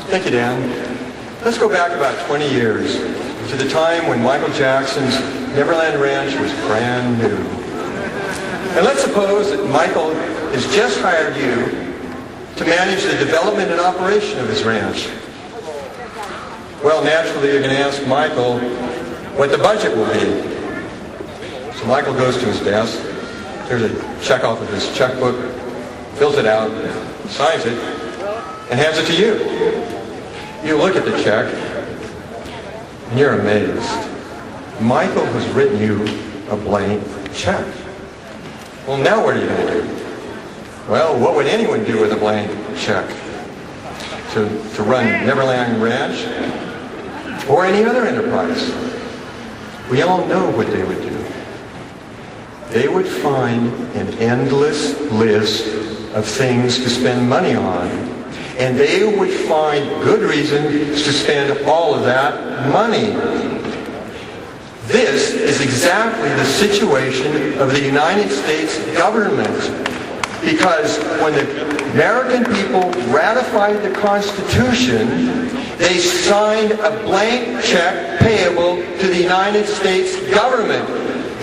Thank you, Dan. Let's go back about 20 years to the time when Michael Jackson's Neverland Ranch was brand new. And let's suppose that Michael has just hired you to manage the development and operation of his ranch. Well, naturally, you're going to ask Michael what the budget will be. So Michael goes to his desk. There's a check off of his checkbook, fills it out, signs it, and hands it to you. You look at the check, and you're amazed. Michael has written you a blank check. Well, now what are you going to do? Well, what would anyone do with a blank check? To run Neverland Ranch or any other enterprise? We all know what they would do. They would find an endless list of things to spend money on, and they would find good reasons to spend all of that money. This is exactly the situation of the United States government, because when the American people ratified the Constitution, they signed a blank check payable to the United States government.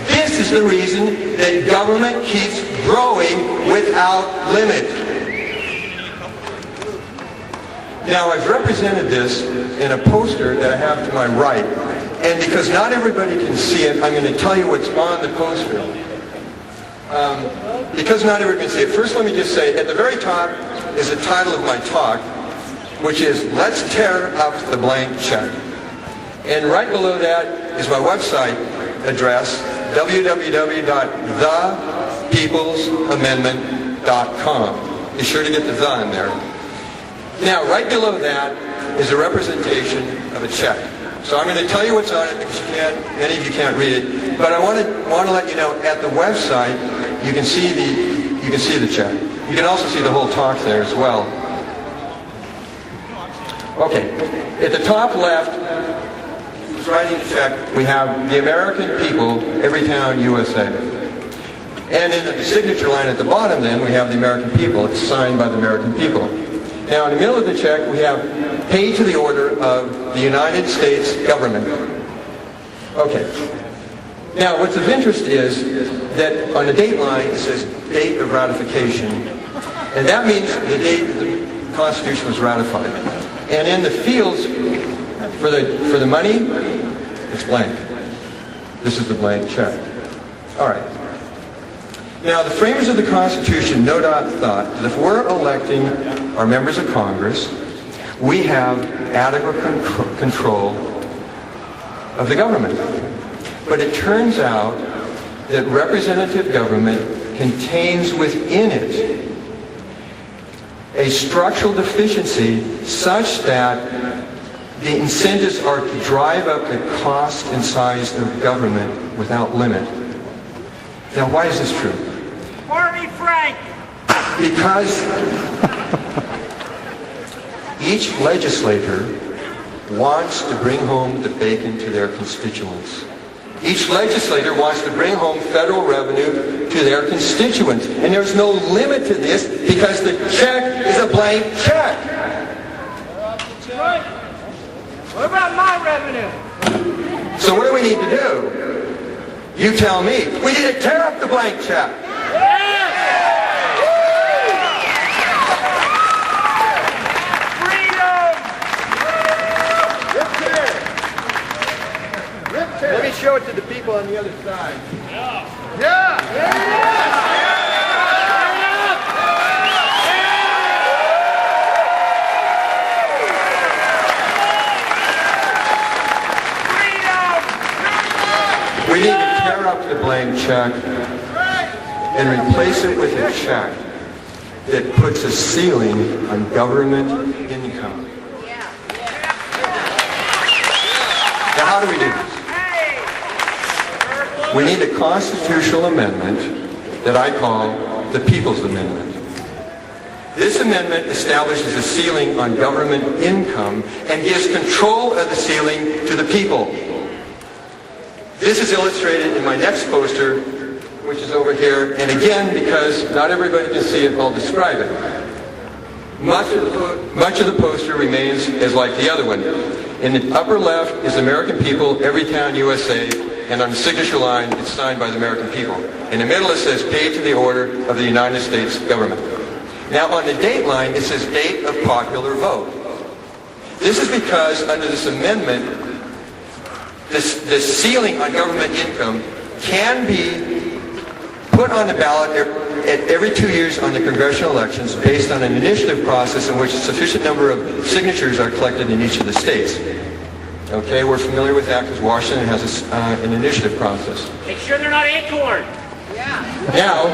This is the reason that government keeps growing without limit. Now, I've represented this in a poster that I have to my right, and because not everybody can see it, I'm going to tell you what's on the poster. Because not everybody can see it, first let me just say, at the very top is the title of my talk, which is Let's Tear Up the Blank Check. And right below that is my website address, www.thepeoplesamendment.com. Be sure to get the "the" in there. Now, right below that is a representation of a check. So I'm going to tell you what's on it because many of you can't read it. But I want to let you know at the website you can see the check. You can also see the whole talk there as well. Okay, at the top left, who's writing the check, we have the American people, Everytown, USA. And in the signature line at the bottom then, we have the American people. It's signed by the American people. Now in the middle of the check, we have paid to the order of the United States government. Okay. Now what's of interest is that on the date line it says date of ratification. And that means the date the Constitution was ratified. And in the fields for the money, it's blank. This is the blank check. All right. Now, the framers of the Constitution no doubt thought that if we're electing our members of Congress, we have adequate control of the government. But it turns out that representative government contains within it a structural deficiency such that the incentives are to drive up the cost and size of government without limit. Now, why is this true? Barney Frank! Because each legislator wants to bring home the bacon to their constituents. Each legislator wants to bring home federal revenue to their constituents. And there's no limit to this because the check is a blank check. What about my revenue? So what do we need to do? You tell me. We need to tear up the blank check. Let me show it to the people on the other side. Yeah! We need to tear up the blank check and replace it with a check that puts a ceiling on government income. Now, how do we do this? We need a constitutional amendment that I call the People's Amendment. This amendment establishes a ceiling on government income and gives control of the ceiling to the people. This is illustrated in my next poster, which is over here. And again, because not everybody can see it, I'll describe it. Much of the poster remains as like the other one. In the upper left is American people, every town USA, and on the signature line it's signed by the American people. In the middle it says paid to the order of the United States government. Now on the date line it says date of popular vote. This is because under this amendment, this ceiling on government income can be put on the ballot every 2 years on the congressional elections based on an initiative process in which a sufficient number of signatures are collected in each of the states. Okay, we're familiar with that because Washington has an initiative process. Make sure they're not acorn. Now,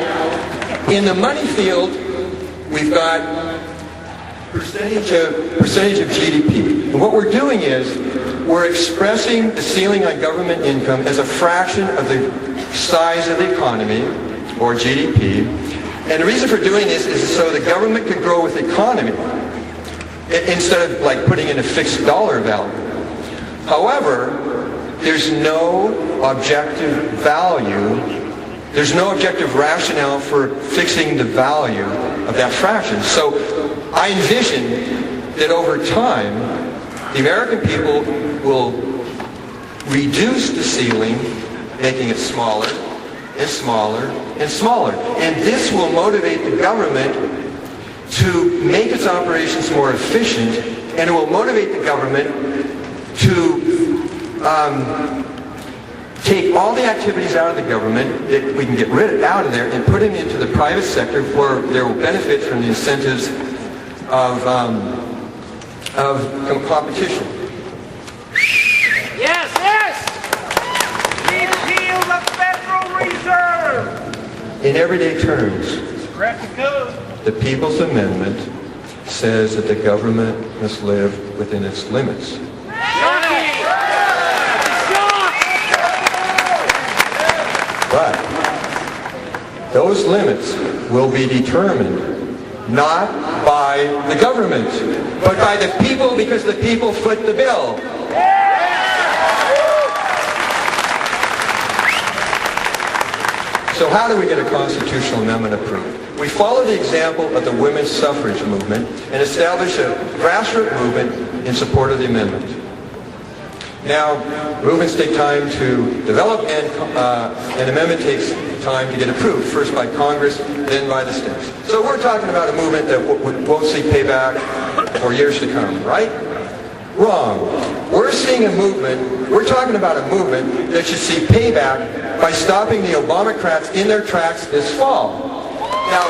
in the money field, we've got percentage of GDP. And what we're doing is we're expressing the ceiling on government income as a fraction of the size of the economy, or GDP. And the reason for doing this is so the government can grow with the economy instead of like putting in a fixed dollar value. However, there's no objective value, there's no objective rationale for fixing the value of that fraction. So I envision that over time, the American people will reduce the ceiling, making it smaller and smaller and smaller. And this will motivate the government to make its operations more efficient, and it will motivate the government to take all the activities out of the government that we can get out of there and put them into the private sector where they will benefit from the incentives of competition. Yes, yes! Repeal the Federal Reserve! In everyday terms, Crack the code. the People's Amendment says that the government must live within its limits. But those limits will be determined not by the government, but by the people, because the people foot the bill. So how do we get a constitutional amendment approved? We follow the example of the women's suffrage movement and establish a grassroots movement in support of the amendment. Now, movements take time to develop, and an amendment takes time to get approved, first by Congress, then by the states. So we're talking about a movement that won't see payback for years to come, right? Wrong. We're seeing a movement, we're talking about a movement that should see payback by stopping the Obamacrats in their tracks this fall. Now,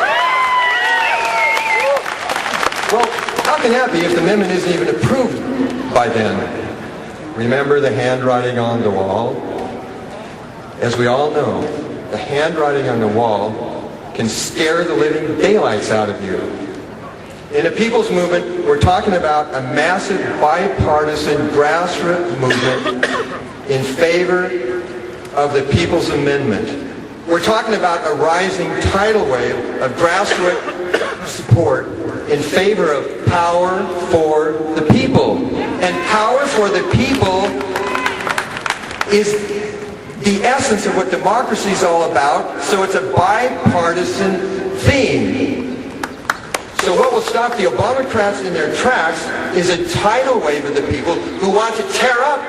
well, how can that be if the amendment isn't even approved by then? Remember the handwriting on the wall? As we all know, the handwriting on the wall can scare the living daylights out of you. In the People's Movement, we're talking about a massive bipartisan grassroots movement in favor of the People's Amendment. We're talking about a rising tidal wave of grassroots support in favor of power for the people. And power for the people is the essence of what democracy is all about, so it's a bipartisan theme. So what will stop the Obamacrats in their tracks is a tidal wave of the people who want to tear up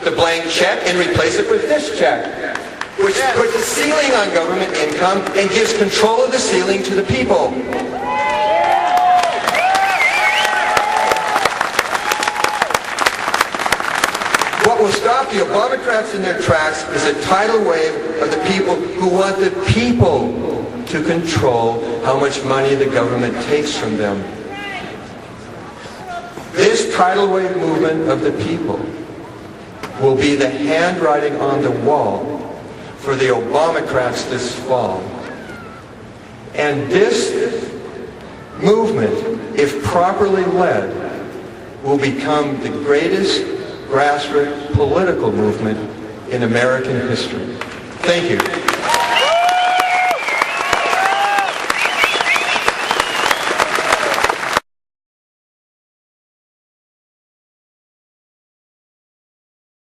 the blank check and replace it with this check, which puts a ceiling on government income and gives control of the ceiling to the people. What will stop the Obamacrats in their tracks is a tidal wave of the people who want the people to control how much money the government takes from them. This tidal wave movement of the people will be the handwriting on the wall for the Obamacrats this fall. And this movement, if properly led, will become the greatest grassroots political movement in American history. Thank you.